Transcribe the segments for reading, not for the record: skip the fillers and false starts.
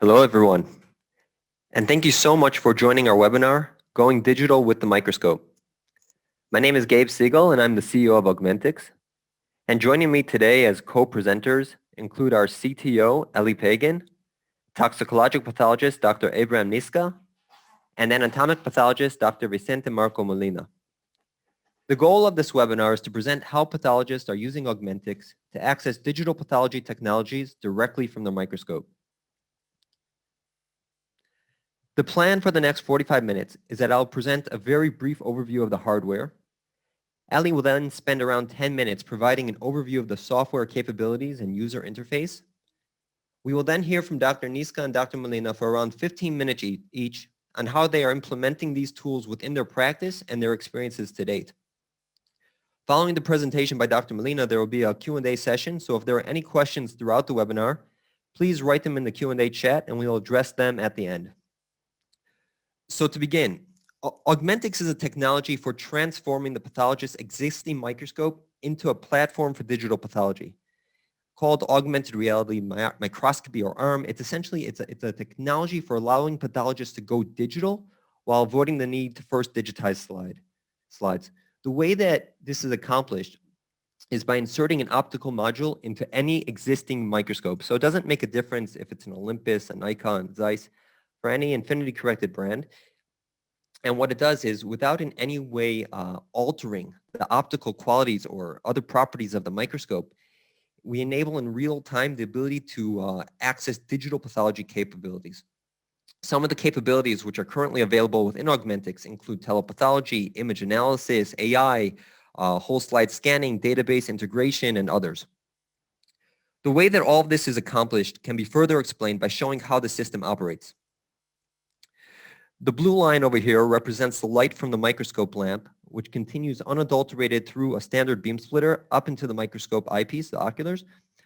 Hello, everyone, and thank you so much for joining our webinar, Going Digital with the Microscope. My name is Gabe Siegel, and I'm the CEO of Augmentix. And joining me today as co-presenters include our CTO, Ellie Pagan, toxicological pathologist, Dr. Abraham Niska, and anatomic pathologist, Dr. Vicente Molina. The goal of this webinar is to present how pathologists are using Augmentix to access digital pathology technologies directly from the microscope. The plan for the next 45 minutes is that I'll present a very brief overview of the hardware. Ali will then spend around 10 minutes providing an overview of the software capabilities and user interface. We will then hear from Dr. Niska and Dr. Molina for around 15 minutes each on how they are implementing these tools within their practice and their experiences to date. Following the presentation by Dr. Molina, there will be a Q&A session, so if there are any questions throughout the webinar, please write them in the Q&A chat and we will address them at the end. So to begin, Augmentix is a technology for transforming the pathologist's existing microscope into a platform for digital pathology. Called augmented reality microscopy, or ARM, it's a technology for allowing pathologists to go digital while avoiding the need to first digitize slides. The way that this is accomplished is by inserting an optical module into any existing microscope. So it doesn't make a difference if it's an Olympus, a Nikon, Zeiss, for any infinity corrected brand. And what it does is, without in any way altering the optical qualities or other properties of the microscope, we enable in real time the ability to access digital pathology capabilities. Some of the capabilities which are currently available within Augmentix include telepathology, image analysis, AI, whole slide scanning, database integration, and others. The way that all of this is accomplished can be further explained by showing how the system operates. The blue line over here represents the light from the microscope lamp, which continues unadulterated through a standard beam splitter up into the microscope eyepiece, the oculars.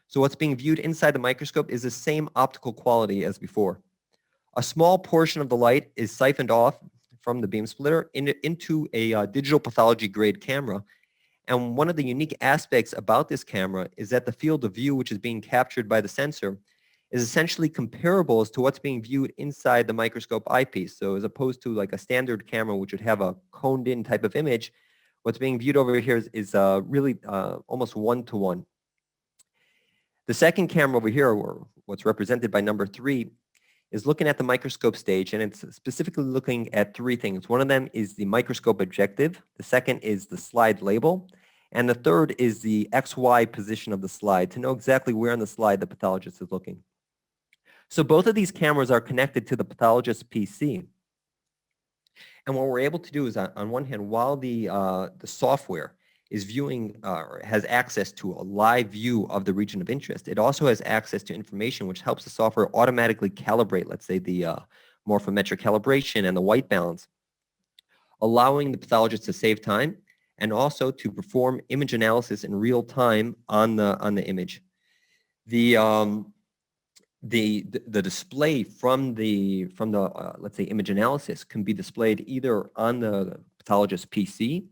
So what's being viewed inside the microscope is the same optical quality as before. A small portion of the light is siphoned off from the beam splitter into a digital pathology grade camera. And one of the unique aspects about this camera is that the field of view which is being captured by the sensor is essentially comparable as to what's being viewed inside the microscope eyepiece. So as opposed to like a standard camera, which would have a coned in type of image, what's being viewed over here is really almost one-to-one. The second camera over here, or what's represented by number 3, is looking at the microscope stage, and it's specifically looking at 3 things. One of them is the microscope objective. The second is the slide label. And the third is the XY position of the slide to know exactly where on the slide the pathologist is looking. So both of these cameras are connected to the pathologist's PC. And what we're able to do is, on one hand, while the software is viewing or has access to a live view of the region of interest, it also has access to information which helps the software automatically calibrate, let's say, the morphometric calibration and the white balance, allowing the pathologist to save time and also to perform image analysis in real time on the image. The display from the let's say image analysis can be displayed either on the pathologist's PC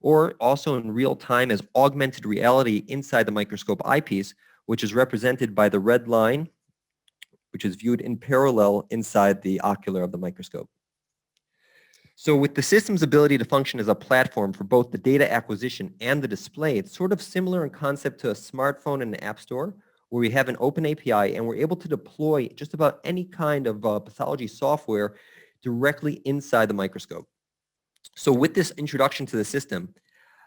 or also in real time as augmented reality inside the microscope eyepiece, which is represented by the red line, which is viewed in parallel inside the ocular of the microscope. So with the system's ability to function as a platform for both the data acquisition and the display, it's sort of similar in concept to a smartphone and an app store, where we have an open API and we're able to deploy just about any kind of pathology software directly inside the microscope. So with this introduction to the system,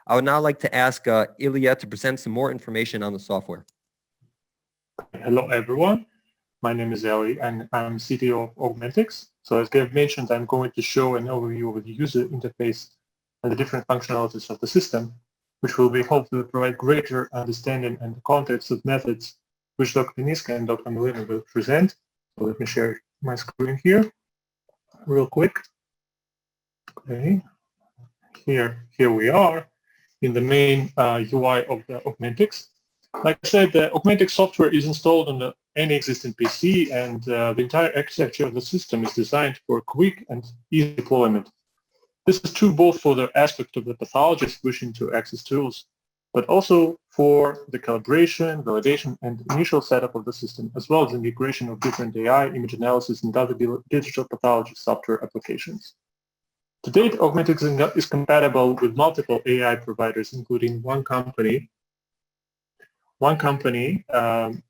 I would now like to ask Ilya to present some more information on the software. Hello, everyone. My name is Eli, and I'm CTO of Augmentix. So as Gabe mentioned, I'm going to show an overview of the user interface and the different functionalities of the system, which will be hopefully provide greater understanding and context of methods which Dr. Niska and Dr. Molina will present. So let me share my screen here real quick. Okay, here we are in the main UI of the Augmentix. Like I said, the Augmentix software is installed on any existing PC, and the entire architecture of the system is designed for quick and easy deployment. This is true both for the aspect of the pathologist wishing to access tools but also for the calibration, validation, and initial setup of the system, as well as the integration of different AI, image analysis, and other digital pathology software applications. To date, Augmented is compatible with multiple AI providers, including one company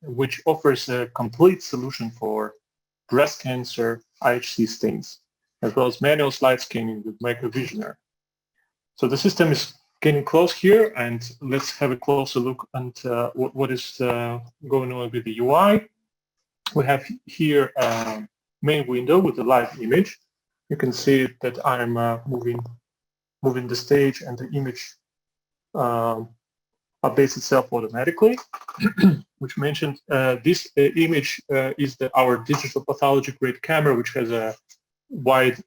which offers a complete solution for breast cancer IHC stains, as well as manual slide scanning with microvisioner. So the system is getting close here, and let's have a closer look at what is going on with the UI. We have here a main window with a live image. You can see that I'm moving the stage, and the image updates itself automatically. Which mentioned this image is our digital pathology grade camera, which has a wide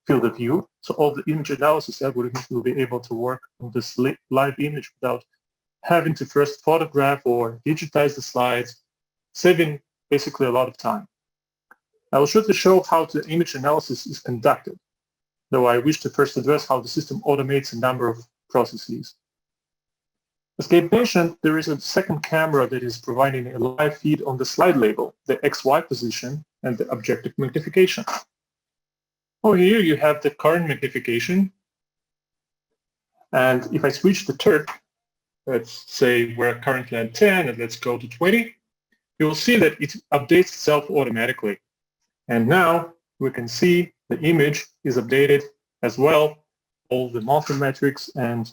field of view. So all the image analysis algorithms will be able to work on this live image without having to first photograph or digitize the slides, saving basically a lot of time. I will shortly show how the image analysis is conducted, though I wish to first address how the system automates a number of processes. As Gabe mentioned, there is a second camera that is providing a live feed on the slide label, the XY position, and the objective magnification. Over here you have the current magnification, and if I switch the turret, let's say we're currently at 10 and let's go to 20, you will see that it updates itself automatically. And now we can see the image is updated as well, all the multimetrics and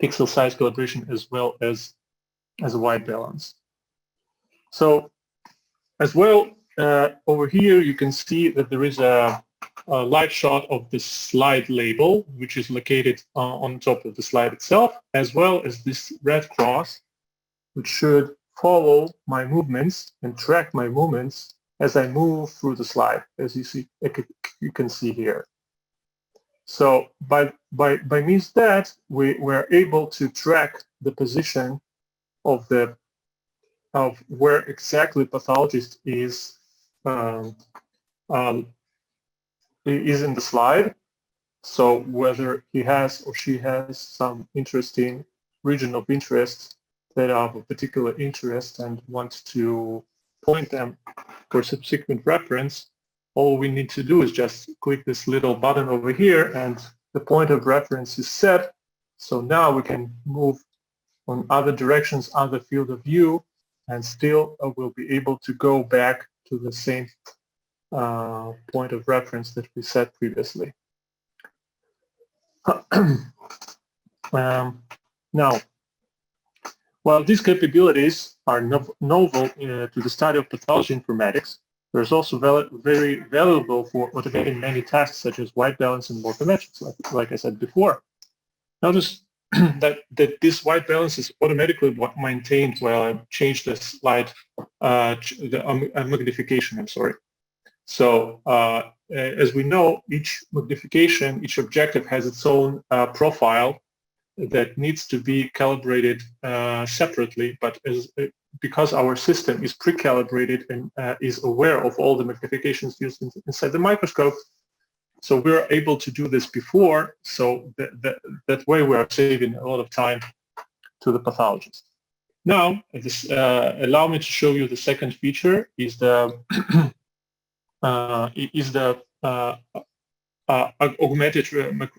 pixel size calibration, as well as a white balance. So as well, over here you can see that there is a live shot of the slide label, which is located on top of the slide itself, as well as this red cross, which should follow my movements and track my movements as I move through the slide, as you can see here. So by means that we're able to track the position of where exactly pathologist is in the slide. So whether he has or she has some interesting region of interest that are of particular interest and want to point them for subsequent reference, all we need to do is just click this little button over here, and the point of reference is set. So now we can move on other directions, other field of view, and still we'll be able to go back to the same point of reference that we set previously. Now, while these capabilities are novel to the study of pathology informatics, there's also very valuable for automating many tasks such as white balance and morphometrics, like I said before. Notice that this white balance is automatically maintained while I change the slide, the magnification, I'm sorry. So as we know, each magnification, each objective has its own profile that needs to be calibrated separately, but because our system is pre-calibrated and is aware of all the magnifications used inside the microscope, so we're able to do this before, so that way we are saving a lot of time to the pathologist. Now, allow me to show you the second feature is the augmented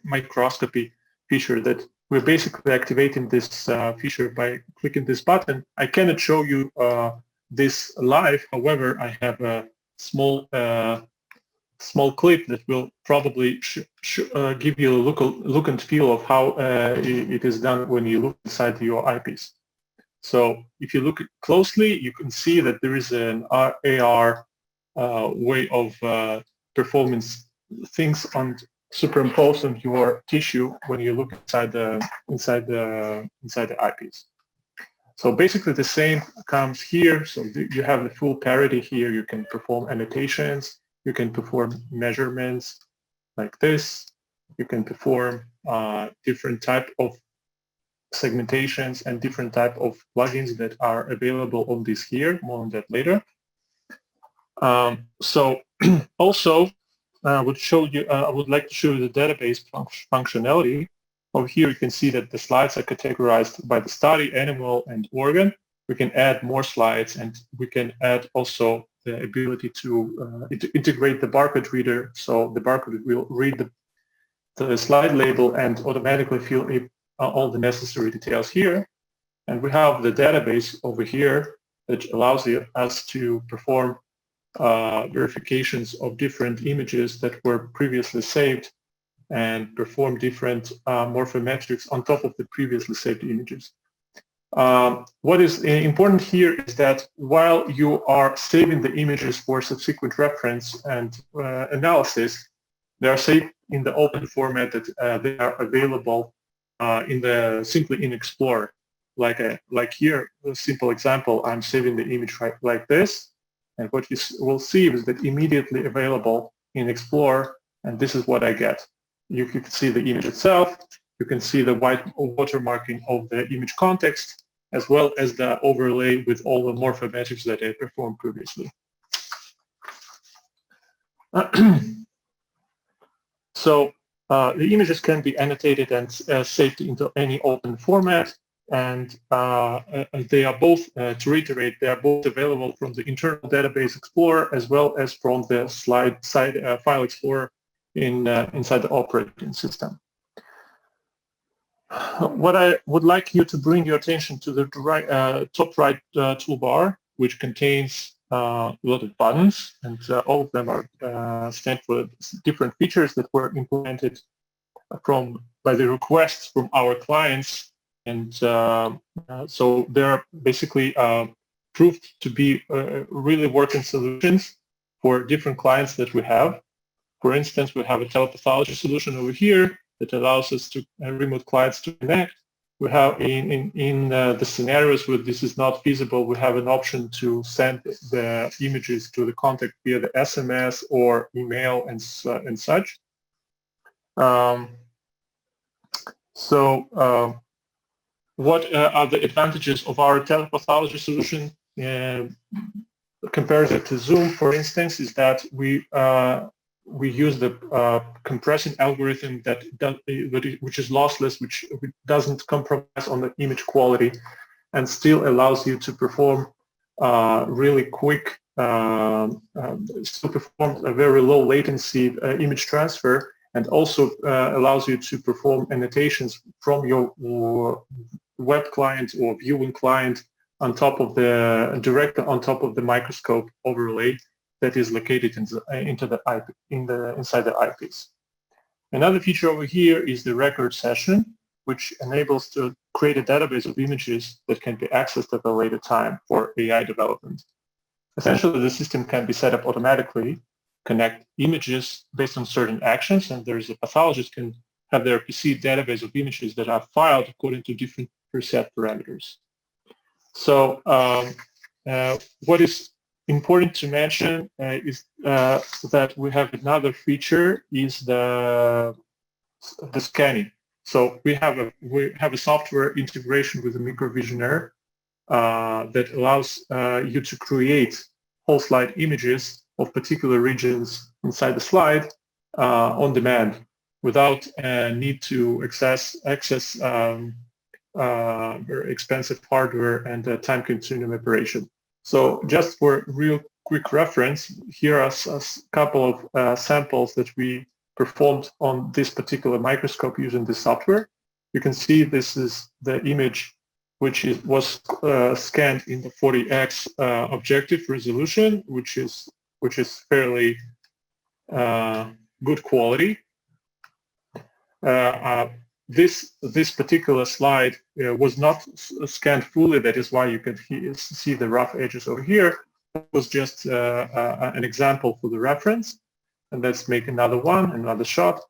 microscopy feature that we're basically activating this feature by clicking this button. I cannot show you this live. However, I have a small clip that will probably give you a look and feel of how it is done when you look inside your eyepiece. So if you look closely, you can see that there is an AR way of performing things superimposed on your tissue when you look inside the eyepiece. So basically the same comes here. So you have the full parity here. You can perform annotations. You can perform measurements like this. You can perform different type of segmentations and different type of plugins that are available on this here. More on that later. So also I would like to show you the database functionality. Over here, you can see that the slides are categorized by the study, animal, and organ. We can add more slides, and we can add also the ability to integrate the barcode reader. So the barcode will read the slide label and automatically fill all the necessary details here. And we have the database over here that allows us to perform verifications of different images that were previously saved and perform different morphometrics on top of the previously saved images. What is important here is that while you are saving the images for subsequent reference and analysis, they are saved in the open format that they are available simply in Explorer. Like here, a simple example, I'm saving the image like this, and what you will see is that immediately available in Explorer, and this is what I get. You can see the image itself, you can see the white watermarking of the image context, as well as the overlay with all the morphometrics that I performed previously. So the images can be annotated and saved into any open format, and they are both, to reiterate, they are both available from the internal database Explorer as well as from the file Explorer inside the operating system. What I would like you to bring your attention to the top right toolbar, which contains a lot of buttons, and all of them are stand for different features that were implemented by the requests from our clients, and so they're basically proved to be really working solutions for different clients that we have. For instance, we have a telepathology solution over here that allows us to remote clients to connect. We have in the scenarios where this is not feasible, we have an option to send the images to the contact via the SMS or email and such. What are the advantages of our telepathology solution compared to Zoom, for instance, is that we use the compression algorithm which is lossless, which doesn't compromise on the image quality, and still allows you to perform really quick, still perform a very low latency image transfer, and also allows you to perform annotations from your web client or viewing client on top of directly on top of the microscope overlay that is located inside the eyepiece. Another feature over here is the record session, which enables to create a database of images that can be accessed at a later time for AI development. Essentially, the system can be set up automatically, connect images based on certain actions, and there's a pathologist can have their PC database of images that are filed according to different preset parameters. So what is important to mention is that we have another feature is the scanning. So we have a software integration with a microvisionaire that allows you to create whole slide images of particular regions inside the slide on demand without need to access very expensive hardware and time-consuming operation. So just for real quick reference, here are a couple of samples that we performed on this particular microscope using this software. You can see this is the image which was scanned in the 40x objective resolution, which is fairly good quality. This particular slide was not scanned fully. That is why you can see the rough edges over here. It was just an example for the reference. And let's make another shot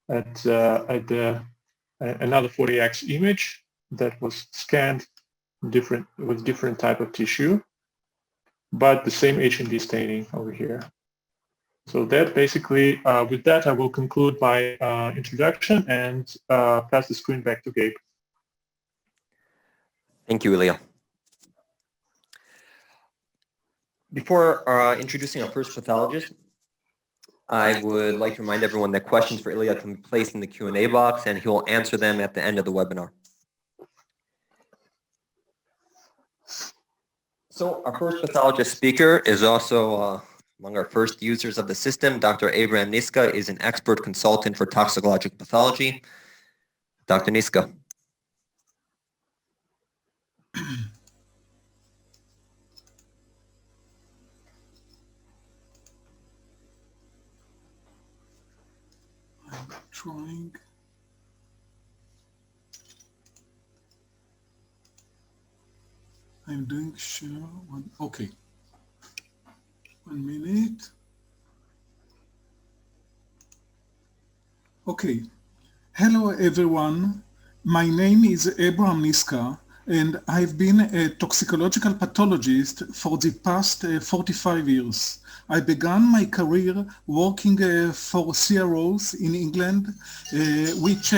at another 40x image that was scanned with different type of tissue, but the same H&D staining over here. So that basically, with that, I will conclude my introduction and pass the screen back to Gabe. Thank you, Ilya. Before introducing our first pathologist, I would like to remind everyone that questions for Ilya can be placed in the Q&A box, and he will answer them at the end of the webinar. So our first pathologist speaker is also among our first users of the system. Dr. Abraham Niska is an expert consultant for toxicological pathology. Dr. Niska. I'm trying. I'm doing share one. Okay. 1 minute. Okay. Hello, everyone. My name is Abraham Niska, and I've been a toxicological pathologist for the past 45 years. I began my career working for CROs in England, which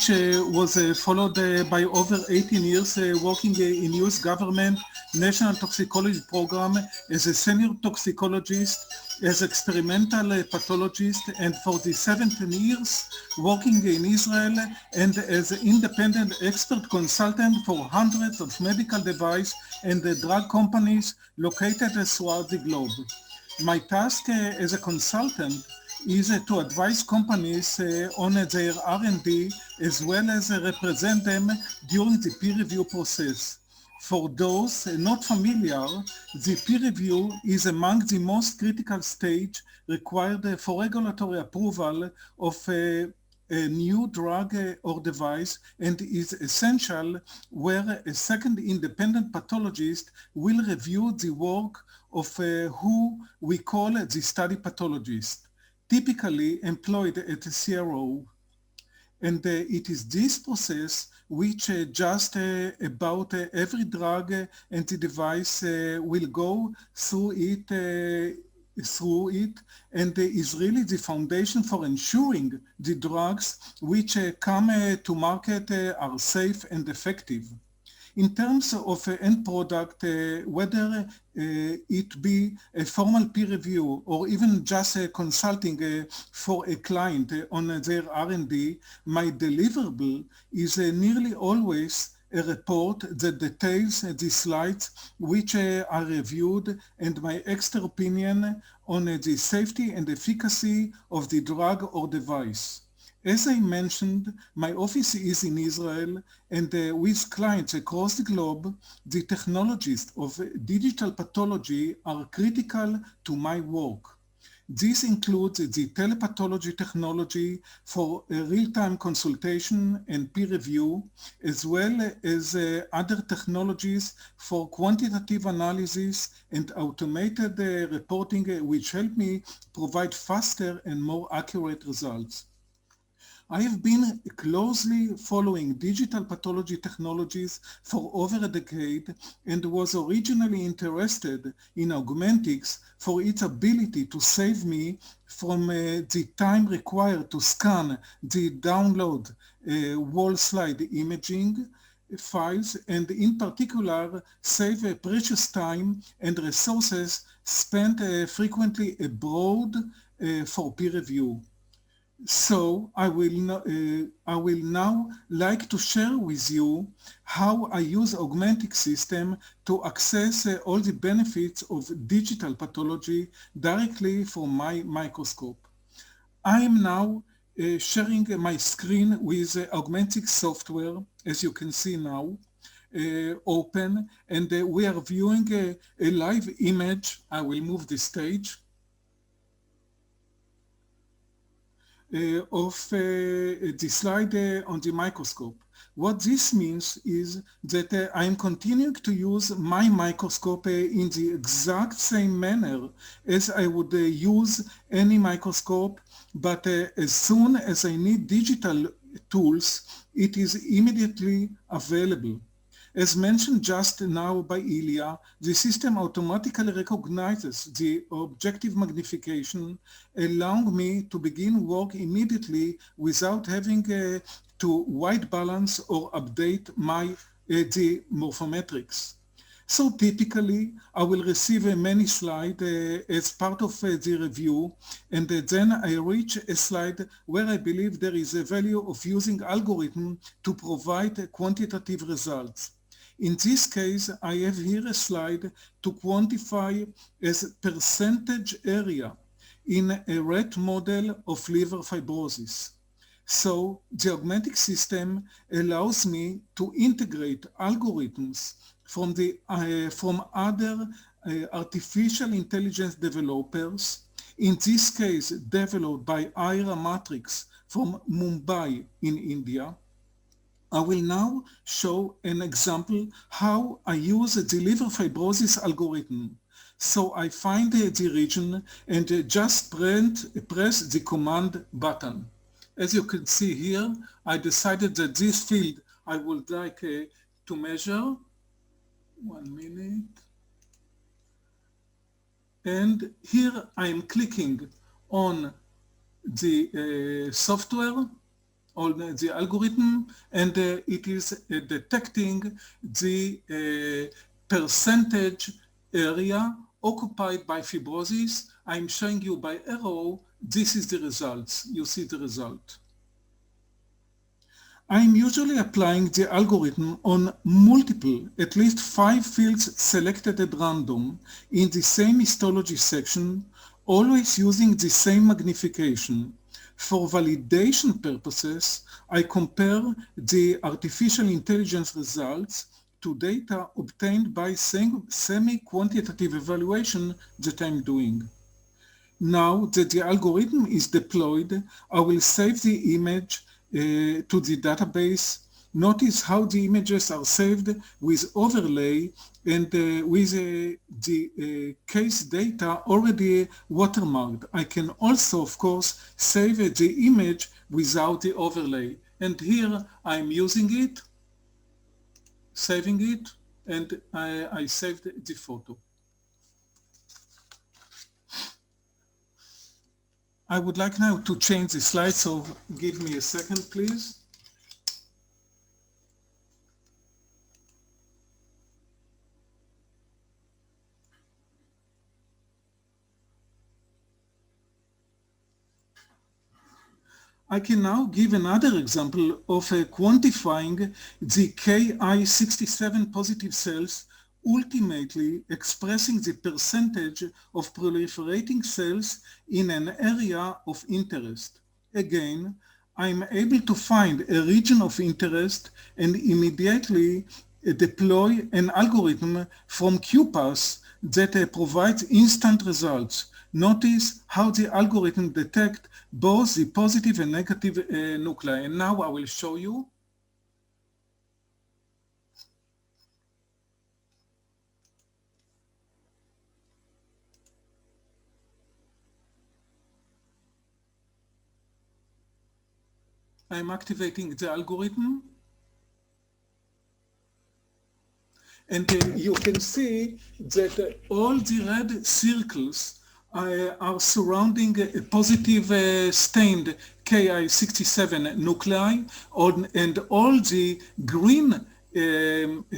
was followed by over 18 years working in US government national toxicology program as a senior toxicologist, as experimental pathologist, and for the 17 years working in Israel and as an independent expert consultant for hundreds of medical device and drug companies located throughout the globe. My task as a consultant is to advise companies on their R&D as well as represent them during the peer review process. For those not familiar, the peer review is among the most critical stage required for regulatory approval of a new drug or device and is essential where a second independent pathologist will review the work of who we call the study pathologist, typically employed at a CRO. And it is this process which just about every drug and the device will go through it and is really the foundation for ensuring the drugs which come to market are safe and effective. In terms of end product, whether it be a formal peer review or even just consulting for a client on their R&D, my deliverable is nearly always a report that details the slides which are reviewed and my extra opinion on the safety and efficacy of the drug or device. As I mentioned, my office is in Israel, and with clients across the globe, the technologies of digital pathology are critical to my work. This includes the telepathology technology for real-time consultation and peer review, as well as other technologies for quantitative analysis and automated reporting, which help me provide faster and more accurate results. I have been closely following digital pathology technologies for over a decade and was originally interested in Augmentics for its ability to save me from the time required to scan the download wall slide imaging files, and in particular save precious time and resources spent frequently abroad for peer review. So I will now like to share with you how I use Augmented system to access all the benefits of digital pathology directly from my microscope. I am now sharing my screen with Augmented software, as you can see now, open, and we are viewing a live image. I will move the stage. Of the slide on the microscope. What this means is that I am continuing to use my microscope in the exact same manner as I would use any microscope, but as soon as I need digital tools, it is immediately available. As mentioned just now by Ilya, the system automatically recognizes the objective magnification, allowing me to begin work immediately without having to white balance or update the morphometrics. So typically, I will receive many slides as part of the review, and then I reach a slide where I believe there is a value of using algorithm to provide quantitative results. In this case, I have here a slide to quantify as percentage area in a rat model of liver fibrosis. So the augmented system allows me to integrate algorithms from other artificial intelligence developers, in this case developed by IRA Matrix from Mumbai in India. I will now show an example how I use the liver fibrosis algorithm. So I find the region and just press the command button. As you can see here, I decided that this field I would like to measure. 1 minute. And here I am clicking on the software, on the algorithm, and it is detecting the percentage area occupied by fibrosis. I'm showing you by arrow, this is the results. You see the result. I'm usually applying the algorithm on multiple, at least 5 fields selected at random in the same histology section, always using the same magnification. For validation purposes, I compare the artificial intelligence results to data obtained by semi-quantitative evaluation that I'm doing. Now that the algorithm is deployed, I will save the image to the database. Notice how the images are saved with overlay and with the case data already watermarked. I can also, of course, save the image without the overlay. And here I'm using it, saving it, and I saved the photo. I would like now to change the slide, so give me a second, please. I can now give another example of quantifying the Ki67 positive cells, ultimately expressing the percentage of proliferating cells in an area of interest. Again, I'm able to find a region of interest and immediately deploy an algorithm from QPath that provides instant results. Notice how the algorithm detects both the positive and negative nuclei. And now I will show you. I'm activating the algorithm. And you can see that all the red circles are surrounding a positive stained Ki67 nuclei, and all the green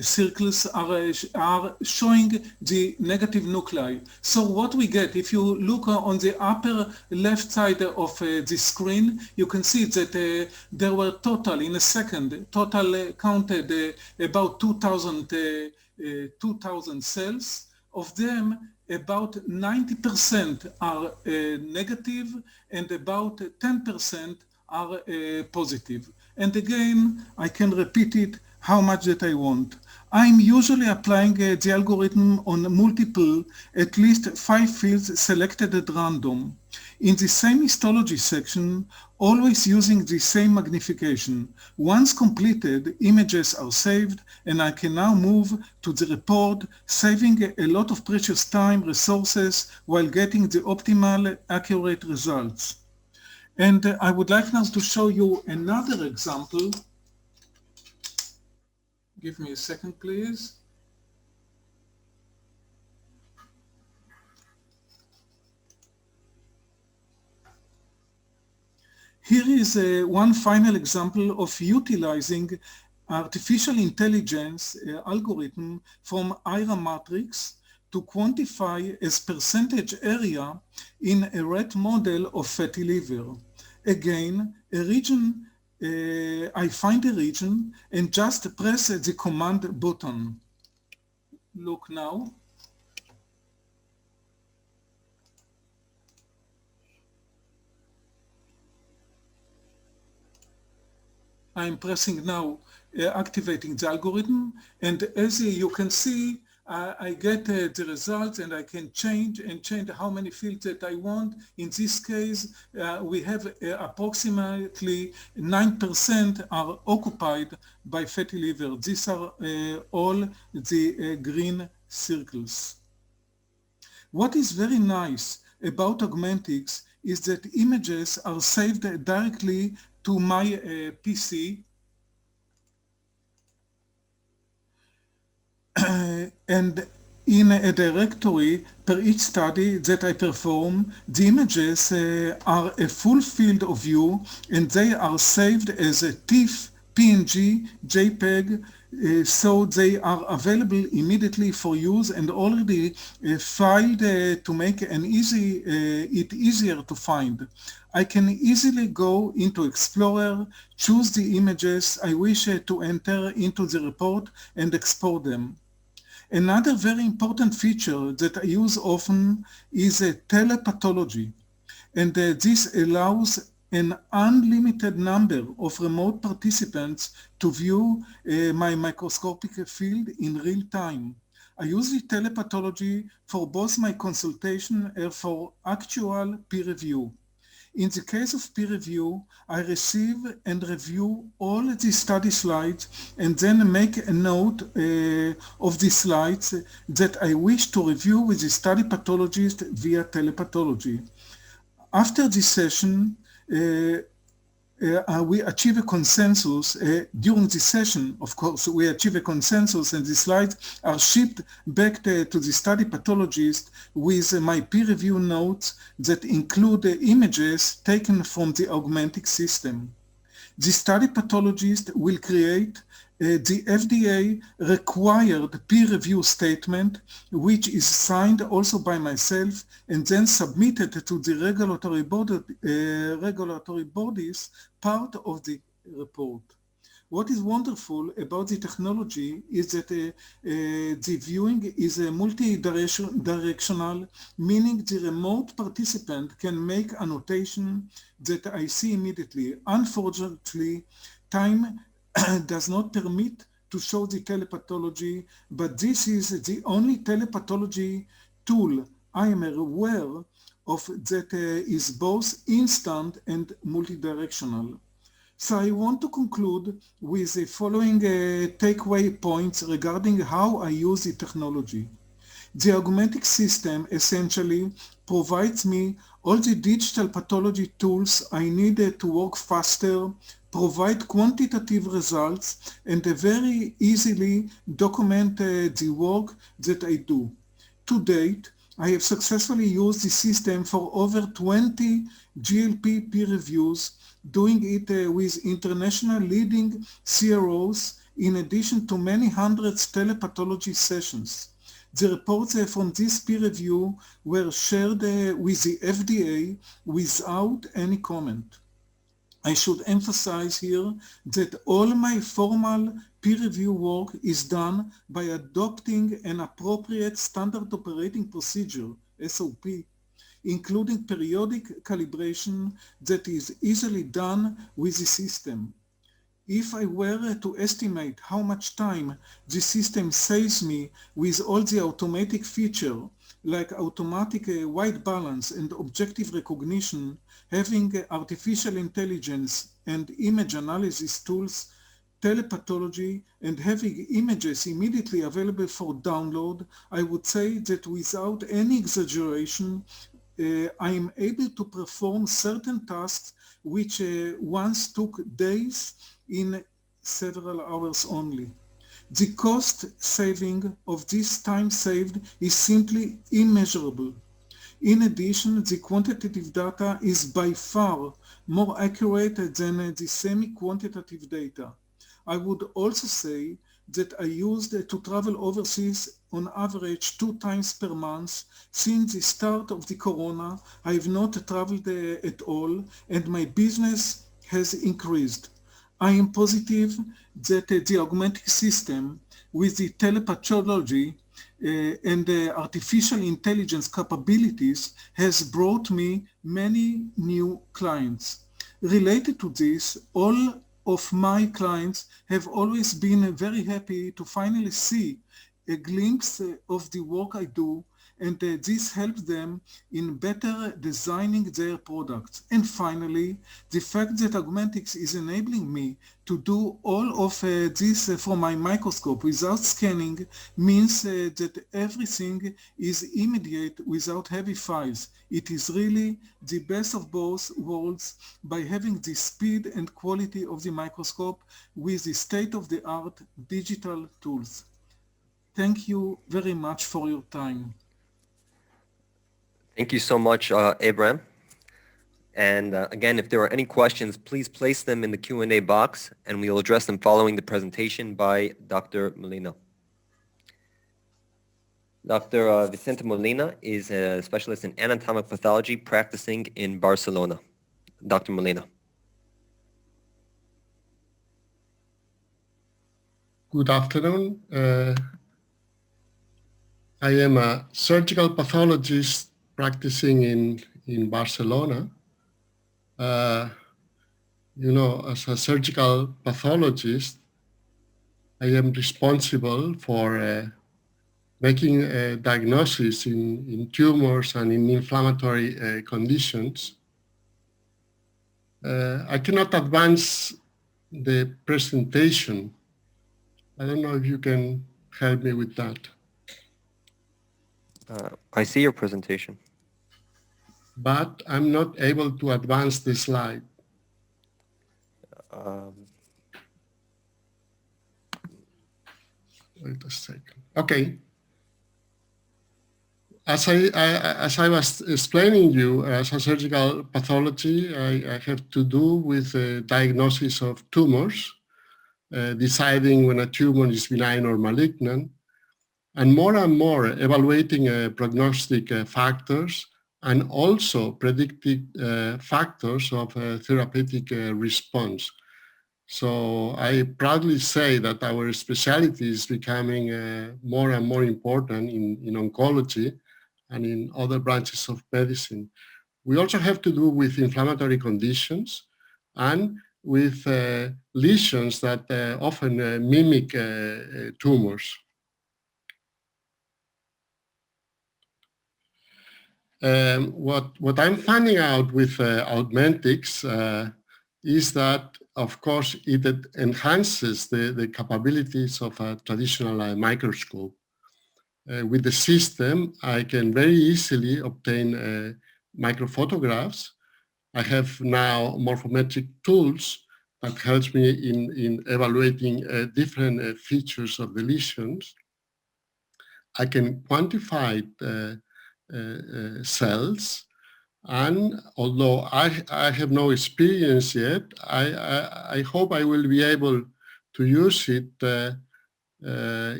circles are showing the negative nuclei. So what we get, if you look on the upper left side of the screen, you can see that there were total, in a second, total counted about 2,000 cells. Of them, about 90% are negative and about 10% are positive. And again, I can repeat it how much that I want. I'm usually applying the algorithm on multiple, at least 5 fields selected at random. In the same histology section, always using the same magnification. Once completed, images are saved, and I can now move to the report, saving a lot of precious time, resources, while getting the optimal, accurate results. And I would like now to show you another example. Give me a second, please. Here is one final example of utilizing artificial intelligence algorithm from IRA matrix to quantify as percentage area in a rat model of fatty liver. Again, a region, I find a region and just press the command button. Look now. I'm pressing now, activating the algorithm, and as you can see, I get the results, and I can change how many fields that I want. In this case, we have approximately 9% are occupied by fatty liver. These are all the green circles. What is very nice about Augmentics is that images are saved directly to my PC, and in a directory per each study that I perform, the images are a full field of view, and they are saved as a TIFF, PNG, JPEG, so they are available immediately for use and already filed to make it easier to find. I can easily go into Explorer, choose the images I wish to enter into the report, and export them. Another very important feature that I use often is telepathology, and this allows an unlimited number of remote participants to view my microscopic field in real time. I use the telepathology for both my consultation and for actual peer review. In the case of peer review, I receive and review all the study slides and then make a note of the slides that I wish to review with the study pathologist via telepathology. After this session, we achieve a consensus. During the session, of course, we achieve a consensus, and the slides are shipped back to the study pathologist with my peer review notes that include images taken from the Augmentic system. The study pathologist will create the FDA required peer review statement, which is signed also by myself and then submitted to the regulatory bodies, part of the report. What is wonderful about the technology is that the viewing is multi-directional, meaning the remote participant can make annotation that I see immediately. Unfortunately, time does not permit to show the telepathology, but this is the only telepathology tool I am aware of that is both instant and multidirectional. So I want to conclude with the following takeaway points regarding how I use the technology. The Augmentic system essentially provides me all the digital pathology tools I need to work faster, provide quantitative results, and very easily document the work that I do. To date, I have successfully used the system for over 20 GLP peer reviews, doing it with international leading CROs, in addition to many hundreds telepathology sessions. The reports from this peer review were shared with the FDA without any comment. I should emphasize here that all my formal peer review work is done by adopting an appropriate standard operating procedure, SOP, including periodic calibration that is easily done with the system. If I were to estimate how much time the system saves me with all the automatic features like automatic white balance and objective recognition, having artificial intelligence and image analysis tools, telepathology, and having images immediately available for download, I would say that without any exaggeration, I am able to perform certain tasks which once took days in several hours only. The cost saving of this time saved is simply immeasurable. In addition, the quantitative data is by far more accurate than the semi-quantitative data. I would also say that I used to travel overseas on average 2 times per month. Since the start of the corona, I have not traveled at all, and my business has increased. I am positive that the augmented system with the telepathology and the artificial intelligence capabilities has brought me many new clients. Related to this, all of my clients have always been very happy to finally see a glimpse of the work I do, and this helps them in better designing their products. And finally, the fact that Augmentics is enabling me to do all of this from my microscope without scanning means that everything is immediate without heavy files. It is really the best of both worlds by having the speed and quality of the microscope with the state-of-the-art digital tools. Thank you very much for your time. Thank you so much, Abraham. And again, if there are any questions, please place them in the Q&A box, and we will address them following the presentation by Dr. Molina. Dr. Vicente Molina is a specialist in anatomic pathology practicing in Barcelona. Dr. Molina. Good afternoon. I am a surgical pathologist practicing in Barcelona. As a surgical pathologist, I am responsible for making a diagnosis in tumors and in inflammatory conditions. I cannot advance the presentation. I don't know if you can help me with that. I see your presentation. But I'm not able to advance the slide. Wait a second. Okay. As I was explaining you, as a surgical pathology, I have to do with the diagnosis of tumors, deciding when a tumor is benign or malignant, and more evaluating prognostic factors and also predictive factors of therapeutic response. So I proudly say that our specialty is becoming more and more important in oncology and in other branches of medicine. We also have to do with inflammatory conditions and with lesions that often mimic tumors. What I'm finding out with Augmentics is that, of course, it enhances the capabilities of a traditional microscope. With the system, I can very easily obtain microphotographs. I have now morphometric tools that helps me in evaluating different features of the lesions. I can quantify cells, and although I have no experience yet, I hope I will be able to use it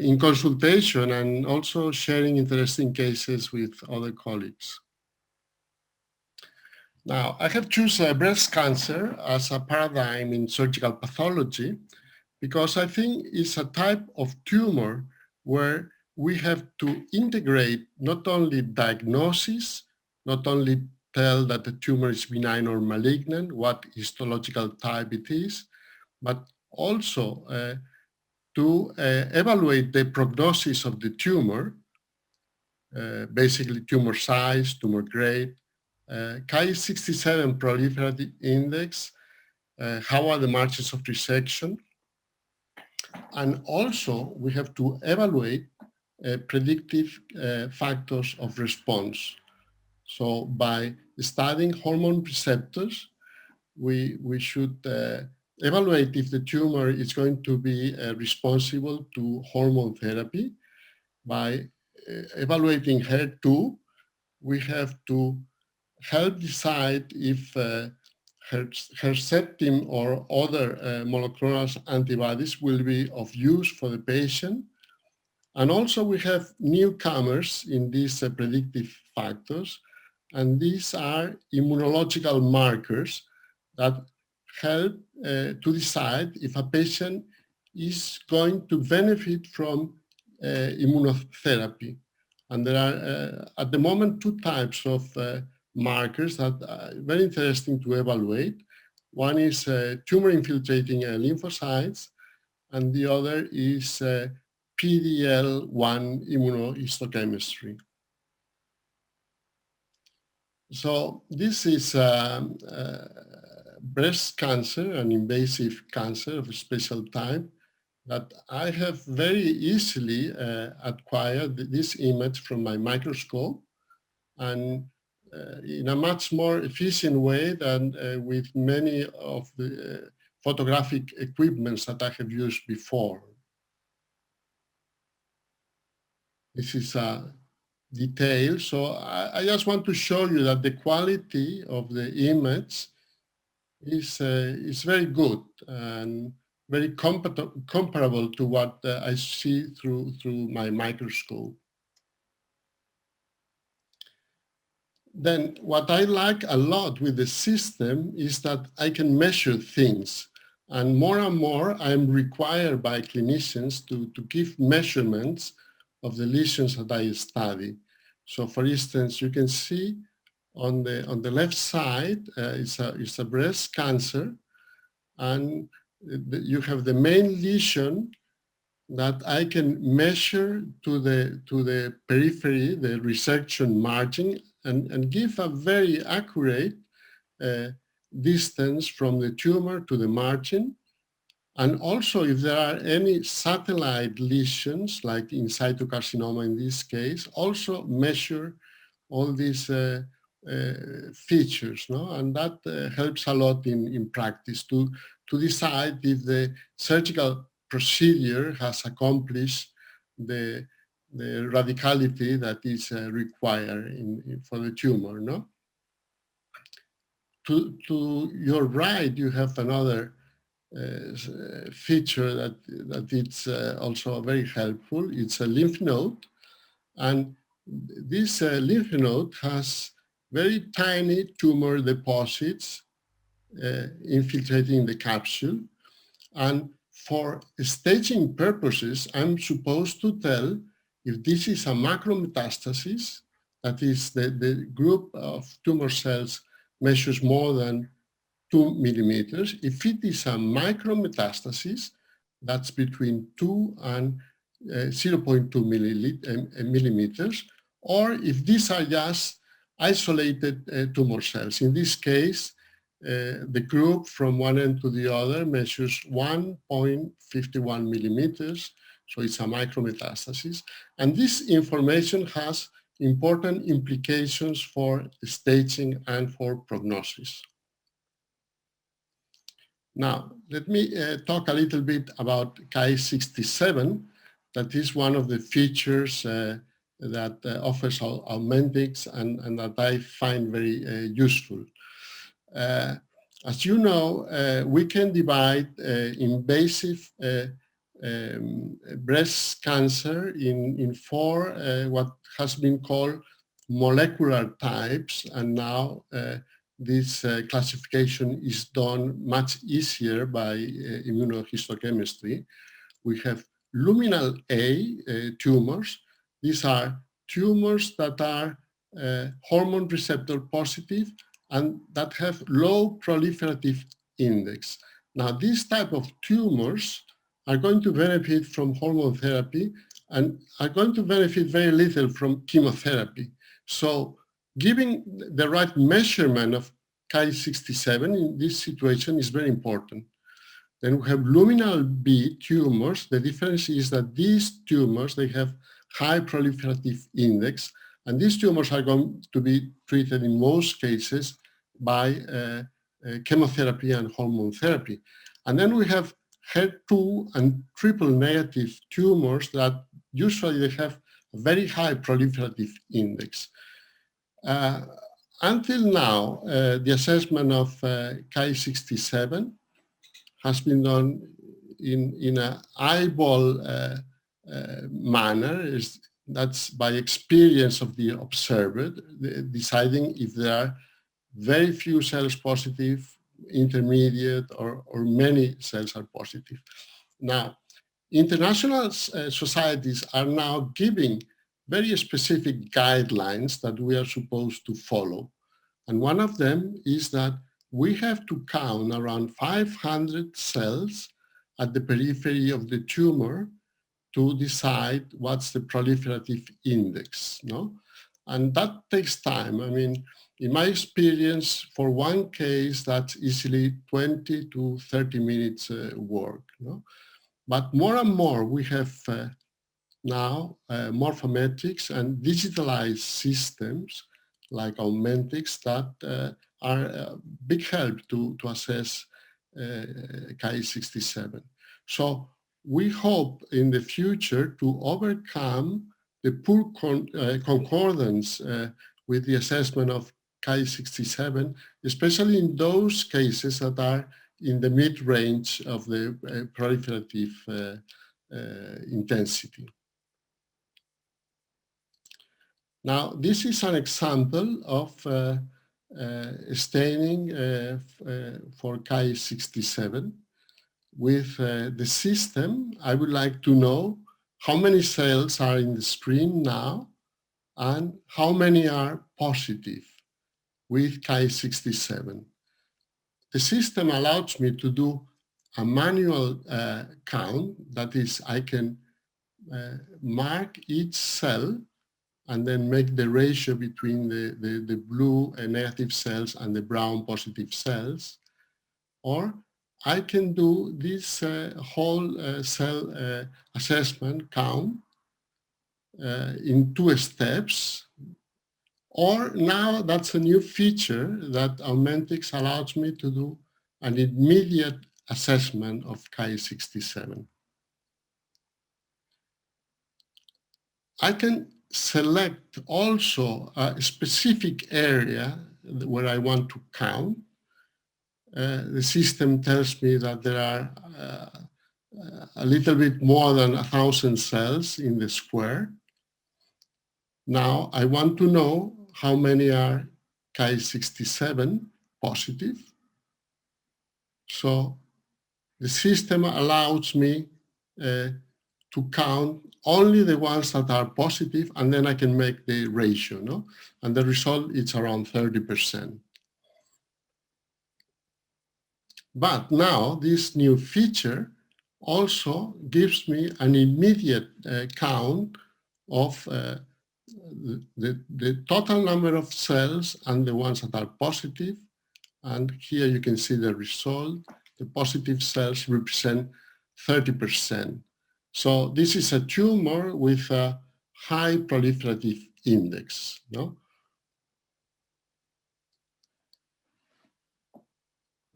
in consultation and also sharing interesting cases with other colleagues. Now, I have chosen breast cancer as a paradigm in surgical pathology because I think it's a type of tumor where we have to integrate not only diagnosis, not only tell that the tumor is benign or malignant, what histological type it is, but also to evaluate the prognosis of the tumor, basically tumor size, tumor grade, Ki-67 proliferative index, how are the margins of resection, and also we have to evaluate predictive factors of response. So by studying hormone receptors, we should evaluate if the tumor is going to be responsible to hormone therapy. By evaluating HER2, we have to help decide if Herceptin or other monoclonal antibodies will be of use for the patient. And also we have newcomers in these predictive factors, and these are immunological markers that help to decide if a patient is going to benefit from immunotherapy. And there are, at the moment, two types of markers that are very interesting to evaluate. One is tumor-infiltrating lymphocytes, and the other is PD-L1 immunohistochemistry. So this is breast cancer, an invasive cancer of a special type that I have very easily acquired this image from my microscope, and in a much more efficient way than with many of the photographic equipments that I have used before. This is a detail. So I just want to show you that the quality of the image is very good and very comparable to what I see through my microscope. Then what I like a lot with the system is that I can measure things. And more I'm required by clinicians to give measurements of the lesions that I study. So for instance, you can see on the left side, it's a breast cancer, and you have the main lesion that I can measure to the periphery, the resection margin, and give a very accurate distance from the tumor to the margin. And also if there are any satellite lesions, like in situ carcinoma in this case, also measure all these features, no? And that helps a lot in practice to decide if the surgical procedure has accomplished the radicality that is required for the tumor, no? To your right, you have another feature that it's also very helpful. It's a lymph node, and this lymph node has very tiny tumor deposits infiltrating the capsule. And for staging purposes, I'm supposed to tell if this is a macrometastasis, that is the group of tumor cells measures more than 2 millimeters. If it is a micrometastasis, that's between 2 and 0.2 millimeters, or if these are just isolated tumor cells. In this case, the group from one end to the other measures 1.51 millimeters, so it's a micrometastasis. And this information has important implications for staging and for prognosis. Now, let me talk a little bit about Ki-67. That is one of the features that offers Augmentics and that I find very useful. As you know, we can divide invasive breast cancer in 4 what has been called molecular types, and now this classification is done much easier by immunohistochemistry. We have luminal A tumors. These are tumors that are hormone receptor positive and that have low proliferative index. Now, these type of tumors are going to benefit from hormone therapy and are going to benefit very little from chemotherapy. So giving the right measurement of Ki-67 in this situation is very important. Then we have luminal B tumors. The difference is that these tumors, they have high proliferative index, and these tumors are going to be treated in most cases by chemotherapy and hormone therapy. And then we have HER2 and triple negative tumors that usually they have a very high proliferative index. until now, the assessment of Ki-67 has been done in a eyeball manner. That's by experience of the observer, deciding if there are very few cells positive, intermediate, or many cells are positive. Now, international societies are now giving very specific guidelines that we are supposed to follow. And one of them is that we have to count around 500 cells at the periphery of the tumor to decide what's the proliferative index, no? And that takes time. I mean, in my experience, for one case, that's easily 20 to 30 minutes work, no? But more and more, we have now morphometrics and digitalized systems like Augmentics that are a big help to assess Ki-67. So we hope in the future to overcome the poor concordance with the assessment of Ki-67, especially in those cases that are in the mid-range of the proliferative intensity. Now, this is an example of staining for Ki-67. With the system, I would like to know how many cells are in the screen now and how many are positive with Ki-67. The system allows me to do a manual count. That is, I can mark each cell and then make the ratio between the blue negative cells and the brown positive cells. Or I can do this whole cell assessment count in 2 steps. Or now that's a new feature that Augmentics allows me to do an immediate assessment of Ki-67. I can select also a specific area where I want to count. The system tells me that there are a little bit more than 1,000 cells in the square. Now I want to know how many are Ki-67 positive. So the system allows me to count only the ones that are positive, and then I can make the ratio, no? And the result is around 30%. But now this new feature also gives me an immediate count of the total number of cells and the ones that are positive. And here you can see the result. The positive cells represent 30%. So this is a tumor with a high proliferative index, no?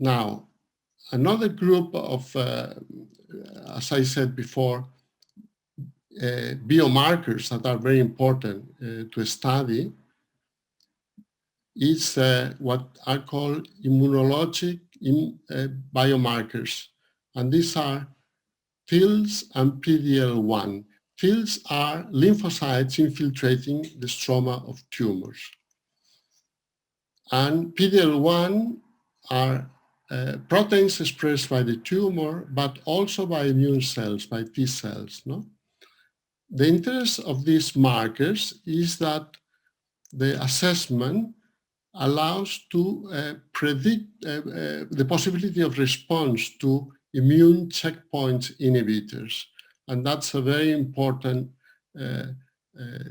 Now, another group of, as I said before, biomarkers that are very important to study is what are called immunologic biomarkers. And these are TILs and PD-L1. TILs are lymphocytes infiltrating the stroma of tumors. And PD-L1 are proteins expressed by the tumor, but also by immune cells, by T cells, no? The interest of these markers is that the assessment allows to predict the possibility of response to immune checkpoint inhibitors. And that's a very important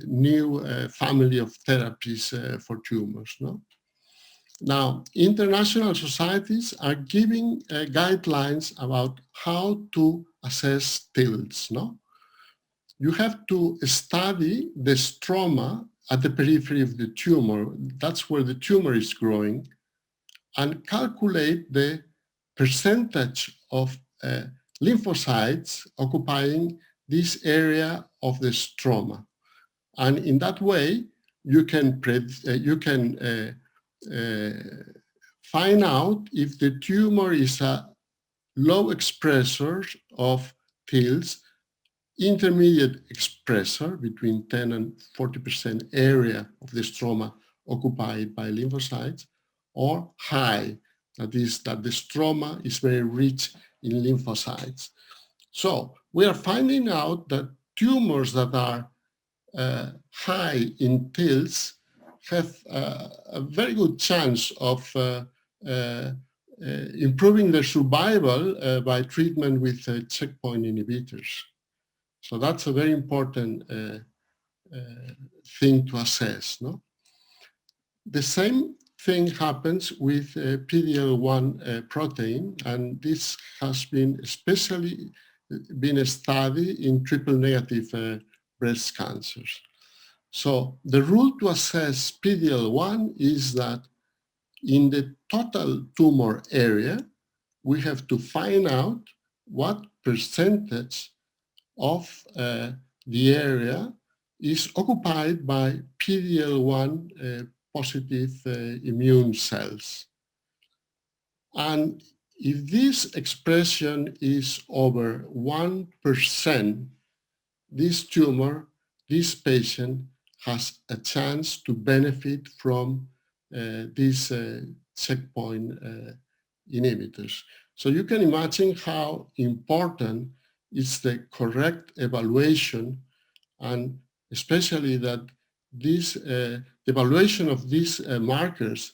new family of therapies for tumors, no? Now, international societies are giving guidelines about how to assess TILs, no? You have to study the stroma at the periphery of the tumor. That's where the tumor is growing, and calculate the percentage of lymphocytes occupying this area of the stroma. And in that way, you can find out if the tumor is a low expressor of TILs, intermediate expressor between 10 and 40% area of the stroma occupied by lymphocytes, or high, that is that the stroma is very rich in lymphocytes. So we are finding out that tumors that are high in TILs have a very good chance of improving their survival by treatment with checkpoint inhibitors. So that's a very important thing to assess. No? The same thing happens with PD-L1 protein, and this has been especially been studied in triple negative breast cancers. So the rule to assess PD-L1 is that in the total tumor area, we have to find out what percentage of the area is occupied by PD-L1 positive immune cells. And if this expression is over 1%, this tumor, this patient has a chance to benefit from these checkpoint inhibitors. So you can imagine how important is the correct evaluation, and especially that this evaluation of these markers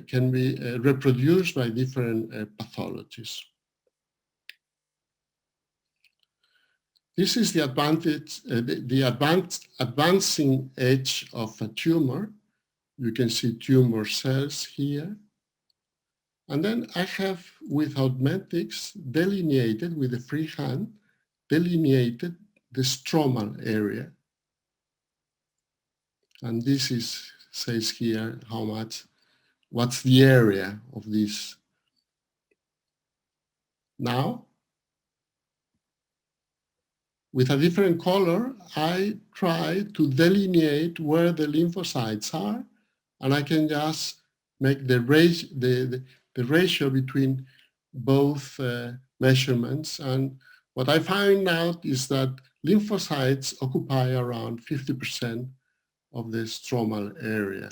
can be reproduced by different pathologies. This is the advantage, advancing edge of a tumor. You can see tumor cells here. And then I have, with Augmentics, delineated with a free hand, delineated the stromal area. And this says here how much, what's the area of this. Now, with a different color, I try to delineate where the lymphocytes are, and I can just make the ratio between both measurements. And what I find out is that lymphocytes occupy around 50% of the stromal area.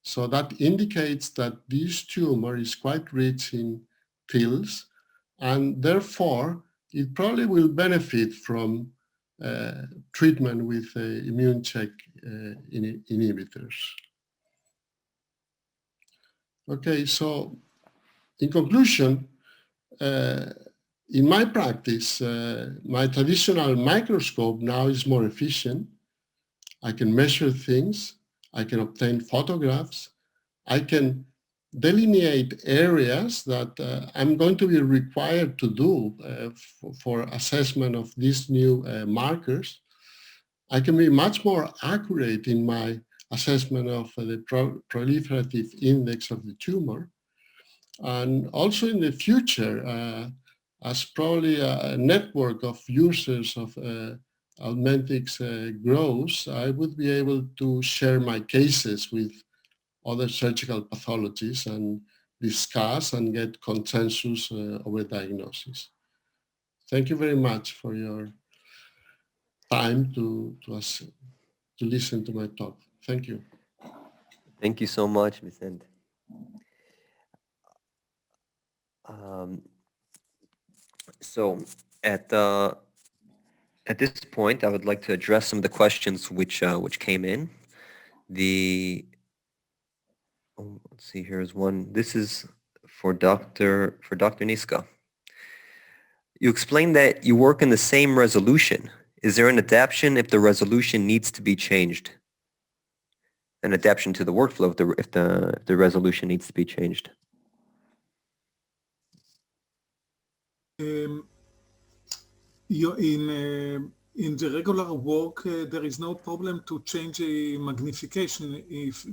So that indicates that this tumor is quite rich in TILs, and therefore it probably will benefit from treatment with immune check inhibitors. Okay, so in conclusion, in my practice, my traditional microscope now is more efficient. I can measure things, I can obtain photographs, I can delineate areas that I'm going to be required to do for assessment of these new markers. I can be much more accurate in my assessment of the proliferative index of the tumor. And also in the future, as probably a network of users of Augmentics grows, I would be able to share my cases with other surgical pathologists and discuss and get consensus over diagnosis. Thank you very much for your time to listen to my talk. Thank you. Thank you so much, Vicente. So at this point, I would like to address some of the questions which came in. Let's see, here's one. This is for Dr. Niska. You explained that you work in the same resolution. Is there an adaptation if the resolution needs to be changed? An adaptation to the workflow if the resolution needs to be changed? In the regular work, there is no problem to change the magnification. If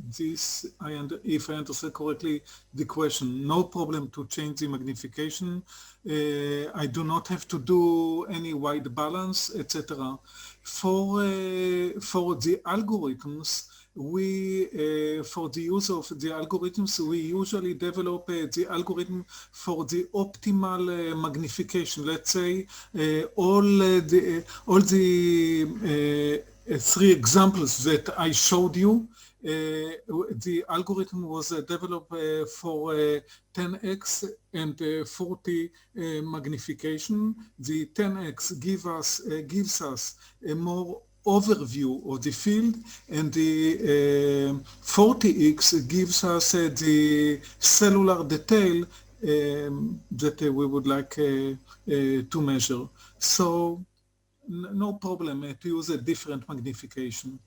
I understand correctly the question, no problem to change the magnification. I do not have to do any white balance, etc. For the algorithms, for the use of the algorithms, we usually develop the algorithm for the optimal magnification. Let's say all the three examples that I showed you, the algorithm was developed for 10x and 40 magnification. The 10x gives us a more overview of the field, and the 40x gives us the cellular detail that we would like to measure. So no problem to use a different magnification.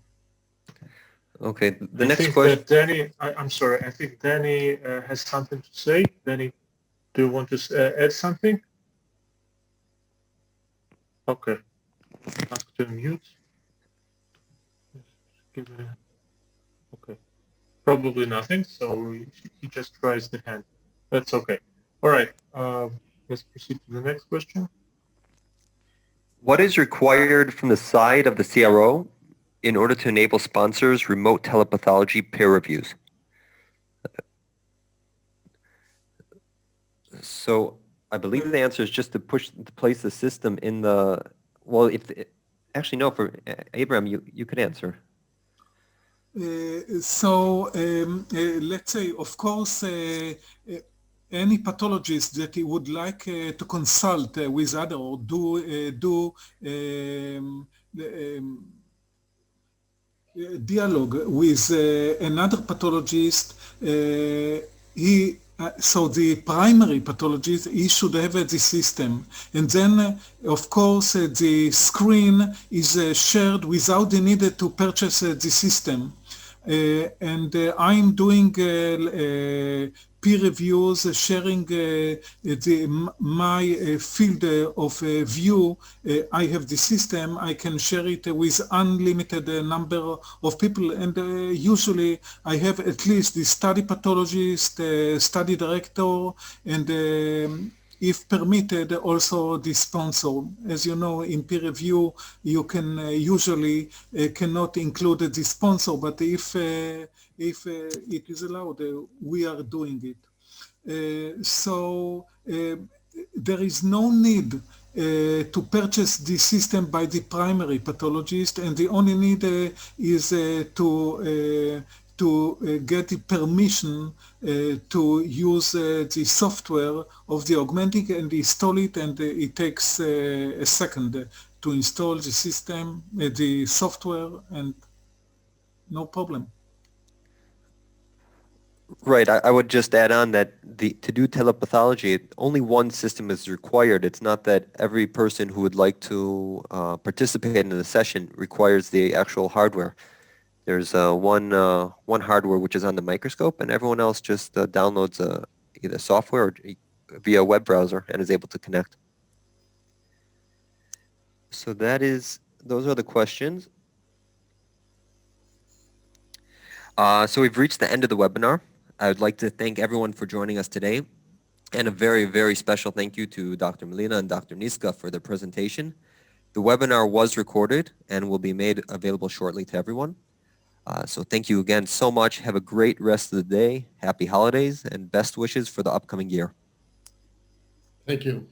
Okay, the I next think question. that Danny, I'm sorry, I think Danny has something to say. Danny, do you want to add something? Okay, ask to mute. Okay, probably nothing, so he just raised the hand. That's okay. All right, let's proceed to the next question. What is required from the side of the CRO in order to enable sponsors remote telepathology peer reviews? So I believe the answer is just to place the system in the, well, actually no, for Abraham, you could answer. Let's say, of course, any pathologist that he would like to consult with other or do dialogue with another pathologist, so the primary pathologist, he should have the system. And then, of course, the screen is shared without the need to purchase the system. And I'm doing peer reviews, sharing my field of view. I have the system. I can share it with unlimited number of people, and usually I have at least the study pathologist, study director, and if permitted, also the sponsor. As you know, in peer review, you can usually cannot include the sponsor, but if it is allowed, we are doing it. So there is no need to purchase the system by the primary pathologist, and the only need is to get the permission to use the software of the augmenting and install it, and it takes a second to install the system, the software, and no problem. Right. I would just add on that to do telepathology, only one system is required. It's not that every person who would like to participate in the session requires the actual hardware. There's one hardware which is on the microscope, and everyone else just downloads either software or via a web browser and is able to connect. So those are the questions. So we've reached the end of the webinar. I would like to thank everyone for joining us today, and a very, very special thank you to Dr. Molina and Dr. Niska for their presentation. The webinar was recorded and will be made available shortly to everyone. So thank you again so much. Have a great rest of the day. Happy holidays and best wishes for the upcoming year. Thank you.